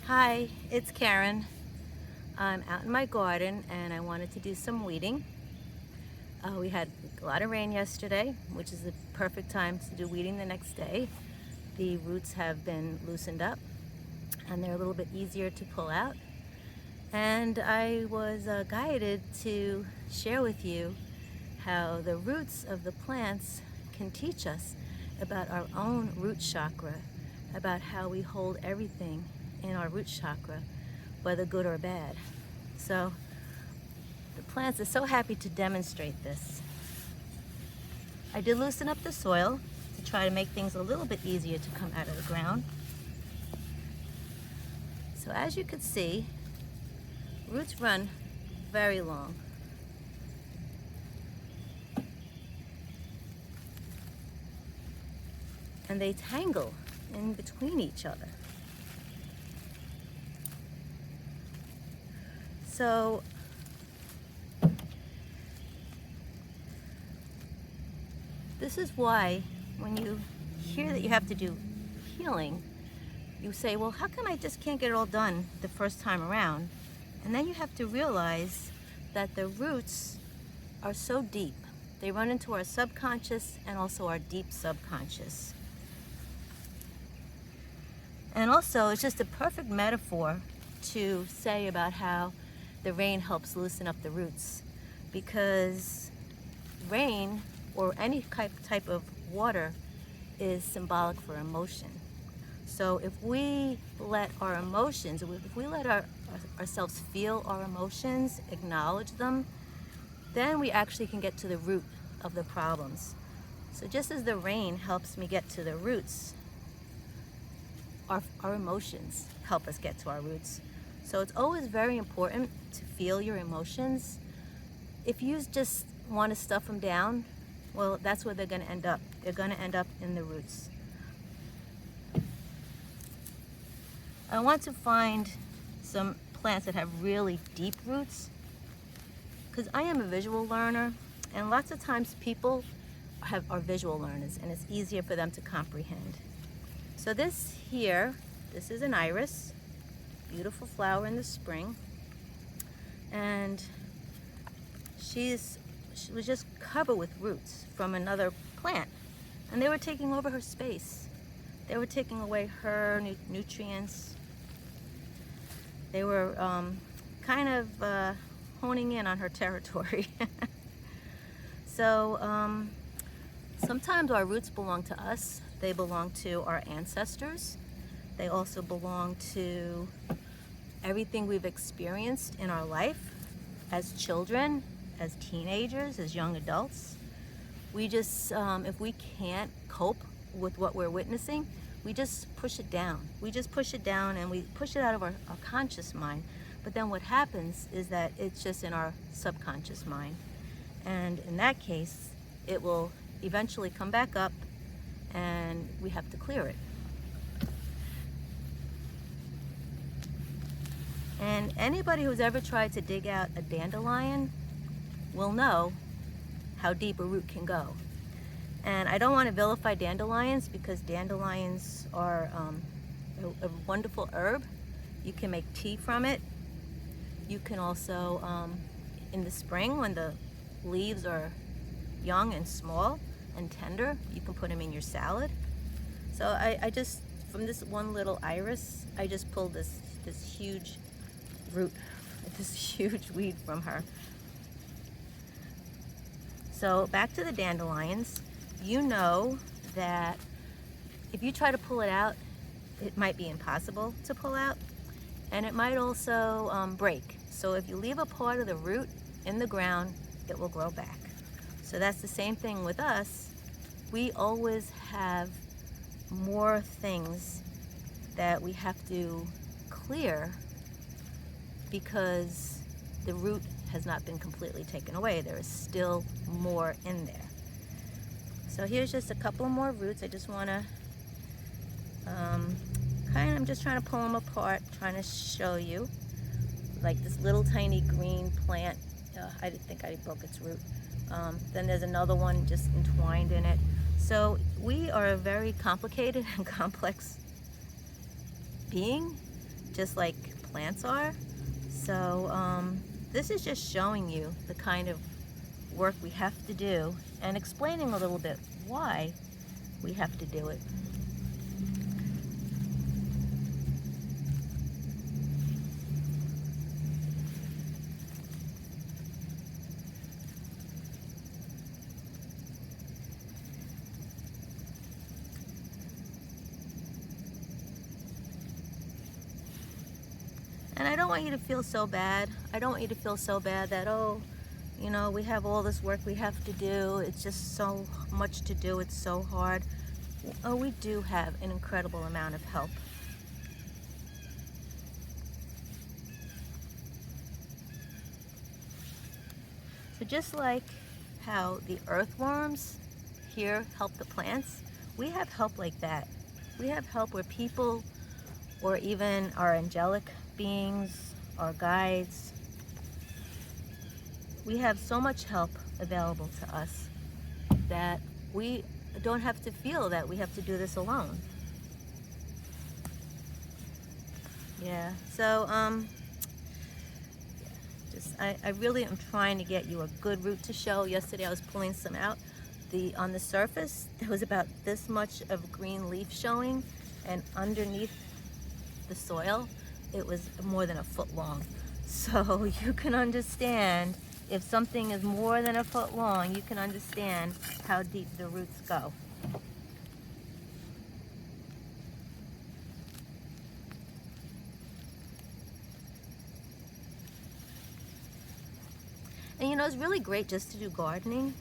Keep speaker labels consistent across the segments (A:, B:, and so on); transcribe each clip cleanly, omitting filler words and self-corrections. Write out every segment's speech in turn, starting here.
A: Hi, it's Karen. I'm out in my garden and I wanted to do some weeding. We had a lot of rain yesterday, which is the perfect time to do weeding the next day. The roots have been loosened up and they're a little bit easier to pull out. And I was guided to share with you how the roots of the plants can teach us about our own root chakra, about how we hold everything in our root chakra, whether good or bad. So the plants are so happy to demonstrate this. I did loosen up the soil to try to make things a little bit easier to come out of the ground. So as you can see, roots run very long. And they tangle in between each other. So this is why when you hear that you have to do healing, you say, well, how come I just can't get it all done the first time around? And then you have to realize that the roots are so deep. They run into our subconscious and also our deep subconscious. And also, it's just a perfect metaphor to say about how the rain helps loosen up the roots, because rain or any type of water is symbolic for emotion. So if we let our emotions, if we let ourselves feel our emotions, acknowledge them, then we actually can get to the root of the problems. So just as the rain helps me get to the roots, our emotions help us get to our roots. So it's always very important to feel your emotions. If you just want to stuff them down, well, that's where they're going to end up. They're going to end up in the roots. I want to find some plants that have really deep roots, because I am a visual learner, and lots of times people are visual learners, and it's easier for them to comprehend. So this is an iris, beautiful flower in the spring, and she was just covered with roots from another plant, and they were taking over her space. They were taking away her nutrients. They were kind of honing in on her territory. So sometimes our roots belong to us. They belong to our ancestors. They also belong to everything we've experienced in our life as children, as teenagers, as young adults. We just, if we can't cope with what we're witnessing, we just push it down. We just push it down and we push it out of our conscious mind. But then what happens is that it's just in our subconscious mind. And in that case, it will eventually come back up and we have to clear it. And anybody who's ever tried to dig out a dandelion will know how deep a root can go. And I don't want to vilify dandelions, because dandelions are a wonderful herb. You can make tea from it. You can also, in the spring when the leaves are young and small and tender, you can put them in your salad. So I just, from this one little iris, I just pulled this huge root, this huge weed from her. So back to the dandelions. You know that if you try to pull it out, it might be impossible to pull out, and it might also break. So if you leave a part of the root in the ground, it will grow back. So that's the same thing with us. We always have more things that we have to clear because the root has not been completely taken away. There is still more in there. So here's just a couple more roots. I just want to I'm just trying to pull them apart, trying to show you. Like this little tiny green plant, I think I broke its root. Then there's another one just entwined in it. So we are a very complicated and complex being, just like plants are. So this is just showing you the kind of work we have to do and explaining a little bit why we have to do it. And I don't want you to feel so bad. I don't want you to feel so bad that, oh, you know, we have all this work we have to do. It's just so much to do. It's so hard. Oh, we do have an incredible amount of help. So just like how the earthworms here help the plants, we have help like that. We have help where people, or even our angelic beings, our guides, we have so much help available to us that we don't have to feel that we have to do this alone. Yeah, so I really am trying to get you a good root to show. Yesterday I was pulling some out. On the surface there was about this much of green leaf showing, and underneath the soil it was more than a foot long. So you can understand, if something is more than a foot long, you can understand how deep the roots go. And you know, it's really great just to do gardening,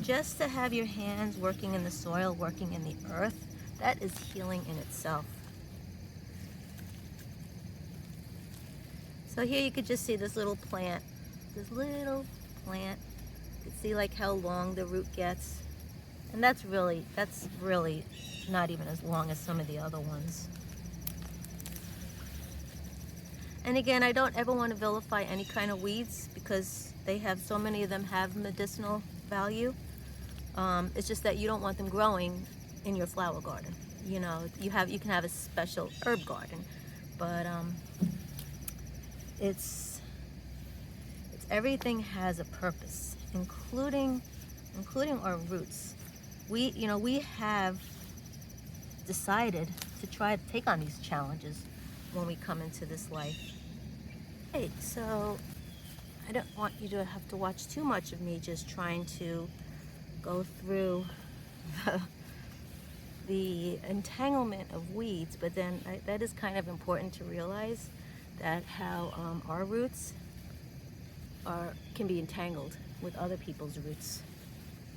A: just to have your hands working in the soil, working in the earth. That is healing in itself. So here you could just see this little plant, this little plant. You can see like how long the root gets. And that's really not even as long as some of the other ones. And again, I don't ever want to vilify any kind of weeds, because they have, so many of them have medicinal value. It's just that you don't want them growing in your flower garden. You know, you can have a special herb garden, but it's everything has a purpose, including our roots. We have decided to try to take on these challenges when we come into this life. Hey, so I don't want you to have to watch too much of me just trying to go through the entanglement of weeds, but then that is kind of important to realize, that how our roots can be entangled with other people's roots,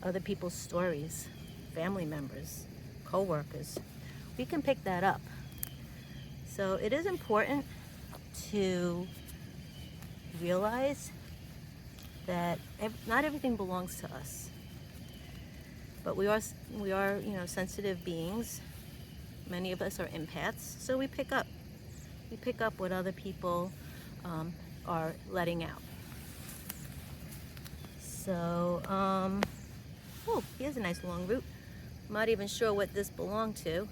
A: other people's stories, family members, co-workers. We can pick that up. So it is important to realize that not everything belongs to us, but we are sensitive beings. Many of us are empaths, so we pick up what other people are letting out. So oh, here's a nice long root. I'm not even sure what this belonged to.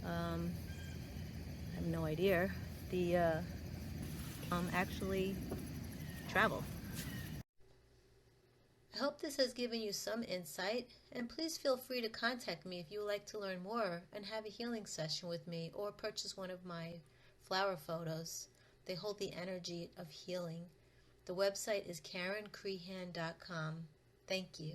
A: I have no idea. The actually travel. I hope this has given you some insight, and please feel free to contact me if you would like to learn more and have a healing session with me, or purchase one of my flower photos. They hold the energy of healing. The website is KarenCrehan.com. Thank you.